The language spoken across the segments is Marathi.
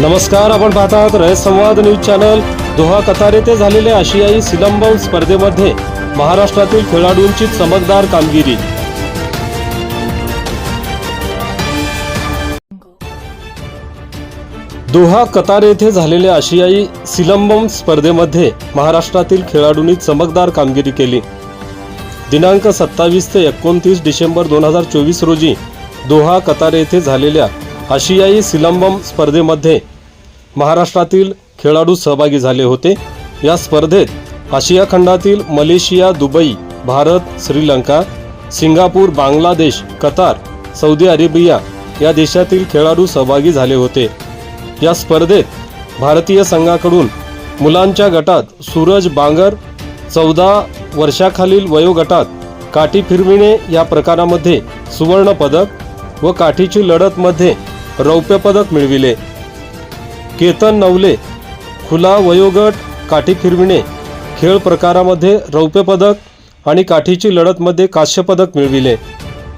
नमस्कार, आपण पाहतात रयत संवाद न्यूज चॅनल। दोहा कतार येथे झालेल्या आशियाई सिलंबम स्पर्धेमध्ये महाराष्ट्रातील खेळाडूंची चमकदार कामगिरी। दोहा कतार येथे झालेल्या आशियाई सिलंबम स्पर्धेमध्ये महाराष्ट्रातील खेळाडूंनी चमकदार कामगिरी केली। दिनांक 27 ते 29 डिसेंबर 2024 रोजी दोहा कतार येथे झालेल्या आशियाई सिलंबम स्पर्धेमध्ये महाराष्ट्रातील खेळाडू सहभागी झाले होते। या स्पर्धेत आशिया खंडातील Malaysia, Dubai, Bharat, Sri Lanka, Singapore, Bangladesh, Qatar, Saudi Arabia या देशातील खेळाडू सहभागी झाले होते। या स्पर्धेत भारतीय संघाकडून मुलांच्या गटात सूरज बांगर 14 वर्षाखालील वयोगटात काठी फिरविणे या प्रकारामध्ये सुवर्ण पदक व काठीची लढत मध्ये रौप्य पदक मिळविले। केतन नवले खुला वयोगट काठी फिरविणे खेळ प्रकारामध्ये रौप्य पदक आणि काठीची लढत मध्ये कांस्य पदक मिळविले।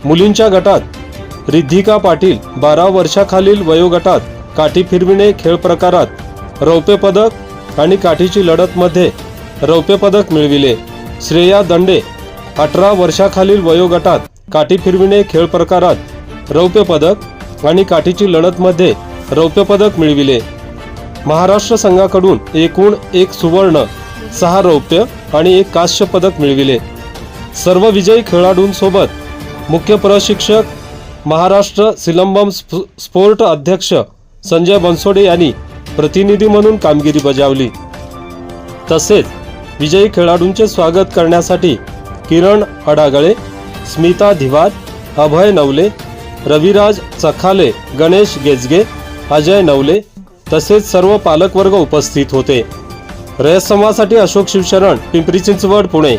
मुलींच्या गटात रिद्धिका पाटील 12 वर्षाखालील वयोगटात काठी फिरविणे खेळ प्रकारात रौप्य पदक आणि काठीची लढत मध्ये रौप्य पदक मिळविले। श्रेया दंडे 18 वर्षाखालील वयोगटात काठी फिरविणे खेळ प्रकारात रौप्य पदक आणि काठीची लढत मध्ये रौप्य पदक मिळविले। महाराष्ट्र संघाकडून एकूण 1 सुवर्ण, 6 रौप्य आणि 1 कांस्य पदक मिळविले। सर्व विजयी खेळाडूंसोबत मुख्य प्रशिक्षक महाराष्ट्र सिलंबम स्पोर्ट अध्यक्ष संजय बनसोडे यांनी प्रतिनिधी म्हणून कामगिरी बजावली। तसेच विजयी खेळाडूंचे स्वागत करण्यासाठी किरण अडागळे, स्मिता धिवार, अभय नवले, रविराज चखाले, गणेश गेजगे, अजय नवले तसेच सर्व पालकवर्ग उपस्थित होते। रयत संवादसाठी अशोक शिवशरण, पिंपरी चिंचवड, पुणे।